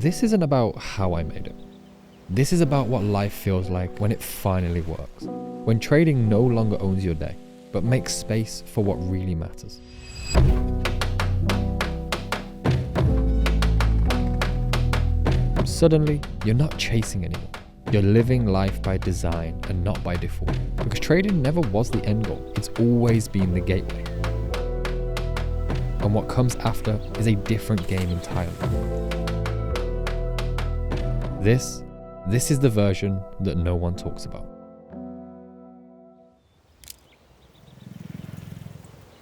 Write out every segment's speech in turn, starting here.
this isn't about how I made it. This is about what life feels like when it finally works. When trading no longer owns your day, but makes space for what really matters. Suddenly, you're not chasing anymore. You're living life by design and not by default. Because trading never was the end goal. It's always been the gateway. And what comes after is a different game entirely. This is the version that no one talks about.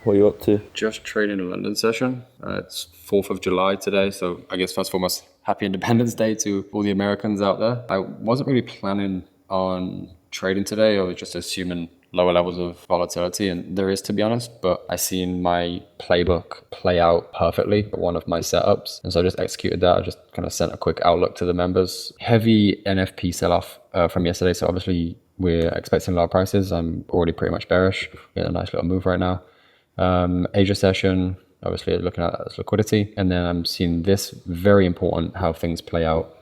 What are you up to? Just trading a London session. It's 4th of July today, so I guess first and foremost, happy Independence Day to all the Americans out there. I wasn't really planning on trading today. I was just assuming lower levels of volatility, and there is, to be honest, but I seen my playbook play out perfectly for one of my setups, and so I just executed that. I just kind of sent a quick outlook to the members. Heavy NFP sell-off from yesterday, so obviously we're expecting lower prices. I'm already pretty much bearish. We had a nice little move right now. Asia session, obviously looking at that as liquidity, and then I'm seeing this very important, how things play out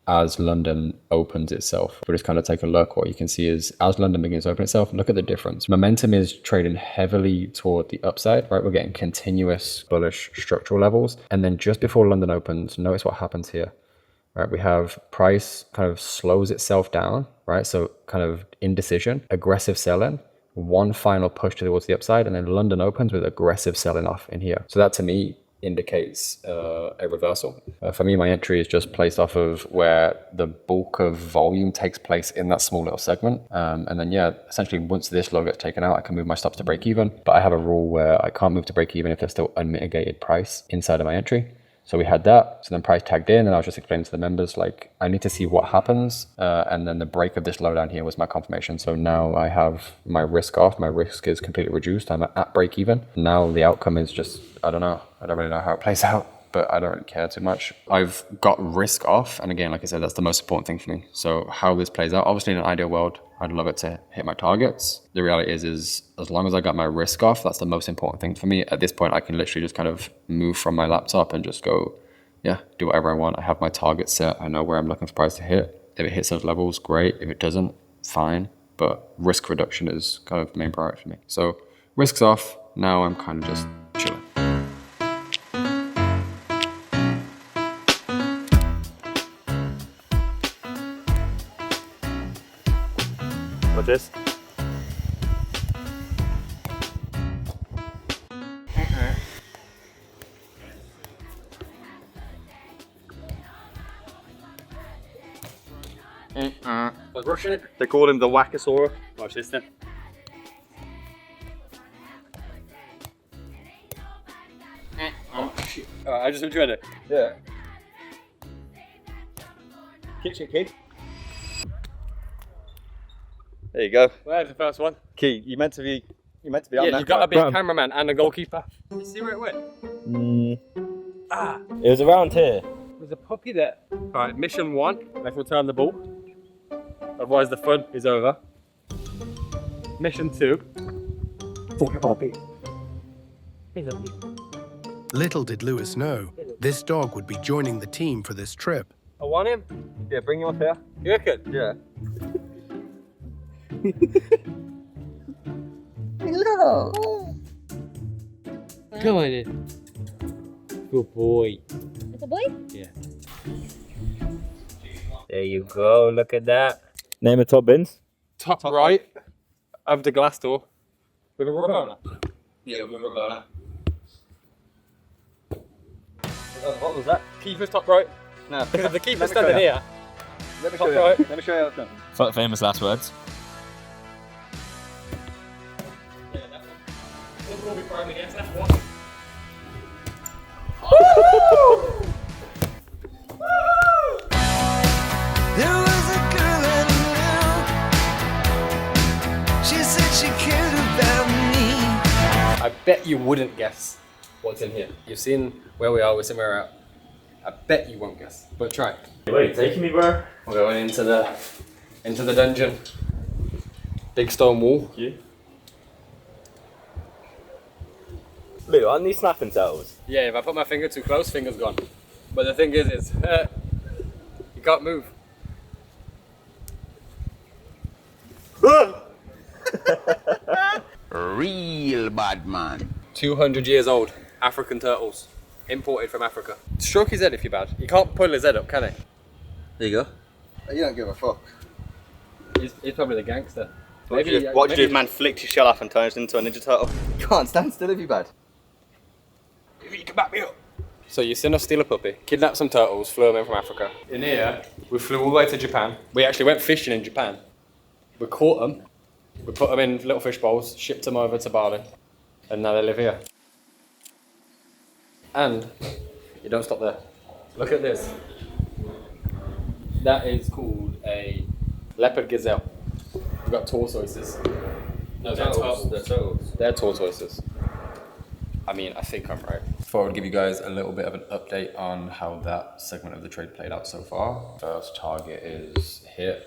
as London opens itself. We'll just kind of take a look. What you can see is as London begins to open itself, look at the difference. Momentum is trading heavily toward the upside, right? We're getting continuous bullish structural levels. And then just before London opens, notice what happens here, right? We have price kind of slows itself down, right? So kind of indecision, aggressive selling, one final push towards the upside, and then London opens with aggressive selling off in here. So that to me indicates a reversal. For me, my entry is just placed off of where the bulk of volume takes place in that small little segment. And then, yeah, essentially once this low gets taken out, I can move my stops to break even. But I have a rule where I can't move to break even if there's still unmitigated price inside of my entry. So we had that. So then price tagged in, and I was just explaining to the members, like, I need to see what happens. And then the break of this low down here was my confirmation. So now I have my risk off. My risk is completely reduced. I'm at break even. Now the outcome is just, I don't know. I don't really know how it plays out, but I don't really care too much. I've got risk off. And again, like I said, that's the most important thing for me. So how this plays out, obviously in an ideal world, I'd love it to hit my targets. The reality is as long as I got my risk off, that's the most important thing for me. At this point, I can literally just kind of move from my laptop and just go, yeah, do whatever I want. I have my target set. I know where I'm looking for price to hit. If it hits those levels, great. If it doesn't, fine. But risk reduction is kind of the main priority for me. So risks off. Now I'm kind of just chilling. What's this? Like rushing it. They call him the Wackosaurus. Watch this then. Oh shit. I just enjoyed it. Yeah. Kitchen kid. There you go. Where's the first one? Key, you meant to be on that. Yeah, you got to be a cameraman and a goalkeeper. You see where it went? It was around here. There's a puppy there. Alright, mission 1, let's return the ball. Otherwise the fun is over. Mission 2. Fuck a puppy. He's a Little did Lewis know, this dog would be joining the team for this trip. I want him. Yeah, bring him up here. You reckon? Yeah. Hello. Come on in. Good boy. It's a boy? Yeah. There you go, look at that. Name of top bins. Top right of the glass door. With a rubber owner? Yeah, with a rubber owner. What was that? Keeper's top right. No. Because if the keeper's standing here. Let me Top show you. right. Let me show you how it's done. Famous last words. Yeah, that one. Look, we'll be prime against that one. There was a girl I knew. She said she cared about me. I bet you wouldn't guess what's in here. You've seen where we are, we're somewhere out. I bet you won't guess, but try. Where are you taking me, bro? We're going into the dungeon. Big stone wall. Yeah. Lou, aren't these snapping turtles? Yeah, if I put my finger too close, finger's gone. But the thing is, can't move. Real bad man. 200 years old. African turtles. Imported from Africa. Stroke his head if you're bad. You can't pull his head up, can he? There you go. You don't give a fuck. He's probably the gangster. What do you do if man flicked his shell off and turns into a Ninja Turtle? You can't stand still if you're bad. You can back me up. So you seen us steal a puppy, kidnap some turtles, flew them in from Africa. In here, we flew all the way to Japan. We actually went fishing in Japan. We caught them, we put them in little fish bowls, shipped them over to Bali, and now they live here. And you don't stop there. Look at this. That is called a leopard gazelle. We've got tortoises. No, they're turtles. They're tortoises. I mean, I think I'm right. Thought I'd give you guys a little bit of an update on how that segment of the trade played out so far. First target is hit.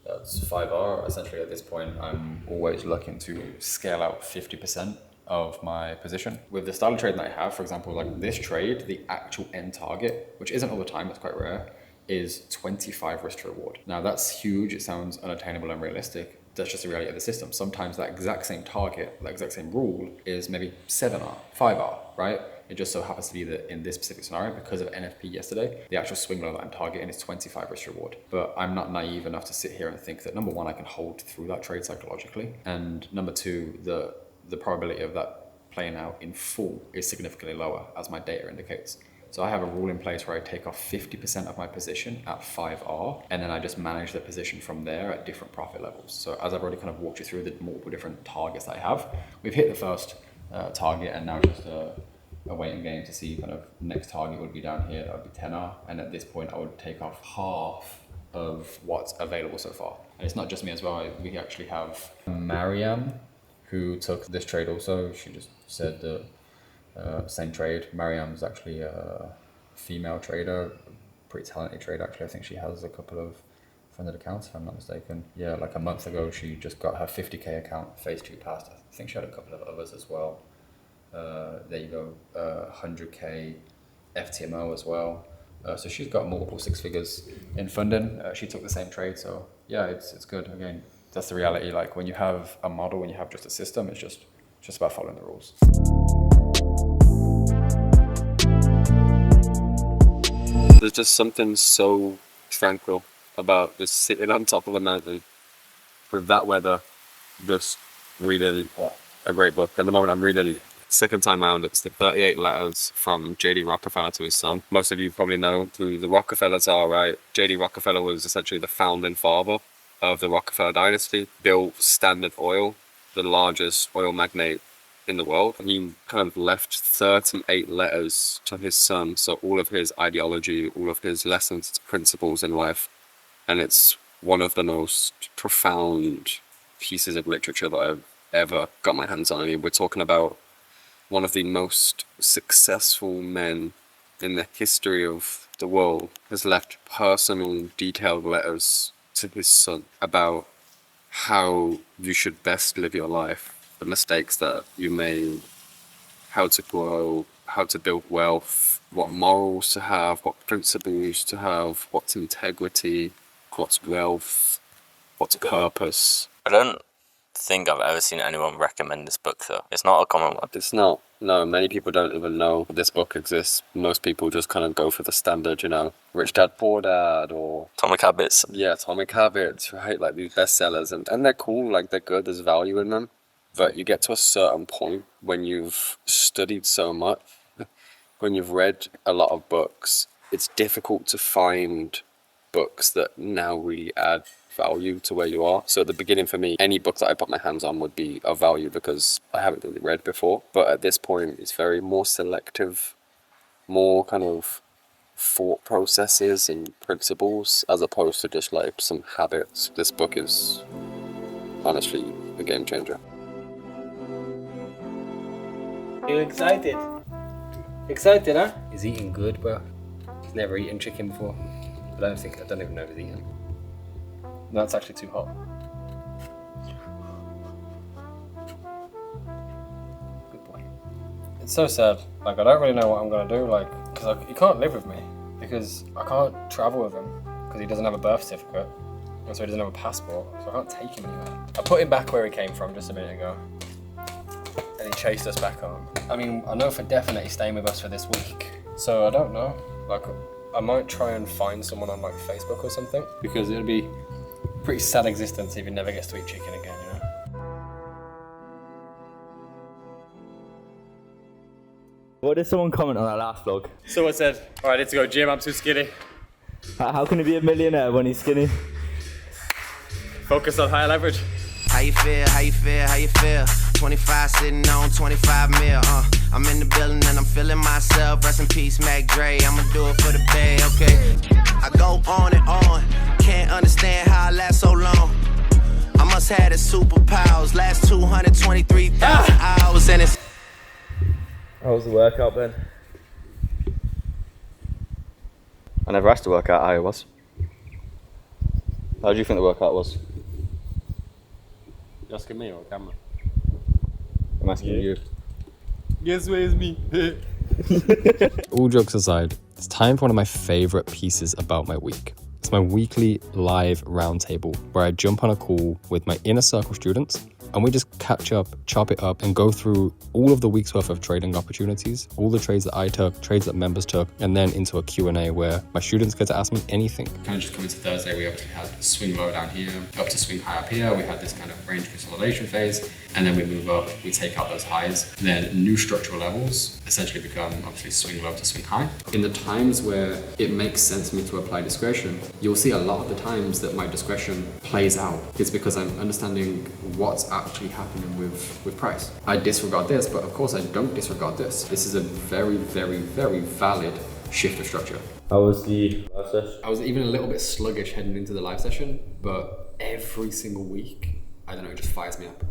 That's 5R. Essentially at this point, I'm always looking to scale out 50% of my position. With the style of trading that I have, for example, like this trade, the actual end target, which isn't all the time, it's quite rare, is 25 risk to reward. Now that's huge. It sounds unattainable and unrealistic. That's just the reality of the system. Sometimes that exact same target, that exact same rule is maybe 7R, 5R, right? It just so happens to be that in this specific scenario, because of NFP yesterday, the actual swing low that I'm targeting is 25 risk reward. But I'm not naive enough to sit here and think that number one, I can hold through that trade psychologically. And number two, the probability of that playing out in full is significantly lower, as my data indicates. So I have a rule in place where I take off 50% of my position at 5R, and then I just manage the position from there at different profit levels. So as I've already kind of walked you through the multiple different targets that I have, we've hit the first target, and now just a waiting game to see kind of next target would be down here. That would be 10R, and at this point I would take off half of what's available so far. And it's not just me as well. We actually have Mariam, who took this trade also. She just said that same trade. Mariam's actually a female trader, pretty talented trader actually. I think she has a couple of funded accounts if I'm not mistaken. Yeah, like a month ago she just got her 50k account phase 2 passed. I think she had a couple of others as well. There you go, 100k FTMO as well. So she's got multiple six figures in funding. She took the same trade, so yeah, it's good. Again, that's the reality. Like when you have a model, when you have just a system, it's just about following the rules. There's just something so tranquil about just sitting on top of a mountain with that weather, just reading a great book. At the moment, I'm reading second time round. It's the 38 letters from J.D. Rockefeller to his son. Most of you probably know who the Rockefellers are, right? J.D. Rockefeller was essentially the founding father of the Rockefeller dynasty, built Standard Oil, the largest oil magnate in the world. He kind of left 38 letters to his son, so all of his ideology, all of his lessons, principles in life, and it's one of the most profound pieces of literature that I've ever got my hands on. I mean, we're talking about one of the most successful men in the history of the world has left personal, detailed letters to his son about how you should best live your life, the mistakes that you made, how to grow, how to build wealth, what morals to have, what principles to have, what's integrity, what's wealth, what's purpose. I don't think I've ever seen anyone recommend this book though. It's not a common one. It's not. No, many people don't even know this book exists. Most people just kind of go for the standard, you know, Rich Dad, Poor Dad, or Atomic Habits. Yeah, Atomic Habits, right? Like these bestsellers, and they're cool, like they're good, there's value in them. But you get to a certain point when you've studied so much, when you've read a lot of books, it's difficult to find books that now really add value to where you are. So at the beginning for me, any book that I put my hands on would be of value because I haven't really read before. But at this point, it's very more selective, more kind of thought processes and principles as opposed to just like some habits. This book is honestly a game changer. You excited? Excited, huh? He's eating good, bro. He's never eaten chicken before. I don't even know if he's eaten. No, it's actually too hot. Good boy. It's so sad. I don't really know what I'm gonna do. Because he can't live with me because I can't travel with him because he doesn't have a birth certificate, and so he doesn't have a passport, so I can't take him anywhere. I put him back where he came from just a minute ago, and he chased us back home. I mean, I know for definite he's staying with us for this week, so I don't know. Like, I might try and find someone on like Facebook or something, because it'll be a pretty sad existence if he never gets to eat chicken again, you know? What did someone comment on our last vlog? Someone said, "Oh, I need to go gym, I'm too skinny." How can he be a millionaire when he's skinny? Focus on higher leverage. How you feel, how you feel, how you feel? 25 sitting on 25 mil, I'm in the building and I'm feeling myself. Rest in peace, Mac Dre, I'ma do it for the bay, okay? I go on and on, can't understand how I last so long. I must have the superpowers, last 223,000 hours and it's... How was the workout, Ben? I never asked to work out how it was. How do you think the workout was? You asking me or camera? I'm asking you. Guess where's me? All jokes aside, it's time for one of my favorite pieces about my week. It's my weekly live roundtable where I jump on a call with my inner circle students and we just catch up, chop it up, and go through all of the week's worth of trading opportunities, all the trades that I took, trades that members took, and then into a Q&A where my students get to ask me anything. Kind of just coming to Thursday, we obviously had swing low down here, up to swing high up here. We had this kind of range consolidation phase, and then we move up, we take out those highs. Then new structural levels essentially become obviously swing low to swing high. In the times where it makes sense for me to apply discretion, you'll see a lot of the times that my discretion plays out. It's because I'm understanding what's actually happening with price. I disregard this, but of course I don't disregard this. This is a very, very, very valid shift of structure. How was the live session? I was even a little bit sluggish heading into the live session, but every single week, I don't know, it just fires me up.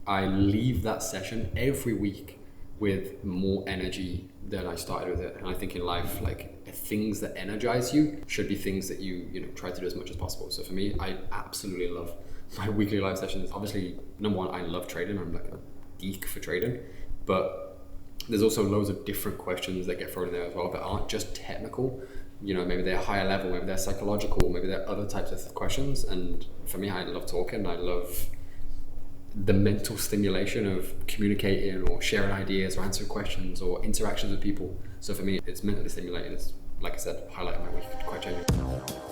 I leave that session every week with more energy than I started with it. And I think in life, like, the things that energize you should be things that you try to do as much as possible. So for me, I absolutely love my weekly live sessions. Obviously, number one, I love trading. I'm like a geek for trading, but there's also loads of different questions that get thrown in there as well that aren't just technical. Maybe they're higher level, maybe they're psychological, maybe they're other types of questions. And for me, I love talking. I love the mental stimulation of communicating or sharing ideas or answering questions or interactions with people. So for me, it's mentally stimulating. It's, like I said, highlighting my week, quite genuine.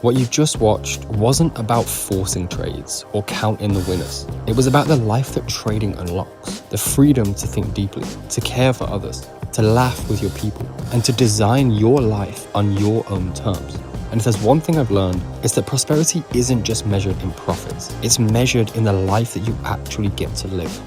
What you've just watched wasn't about forcing trades or counting the winners. It was about the life that trading unlocks, the freedom to think deeply, to care for others, to laugh with your people, and to design your life on your own terms. And if there's one thing I've learned, it's that prosperity isn't just measured in profits. It's measured in the life that you actually get to live.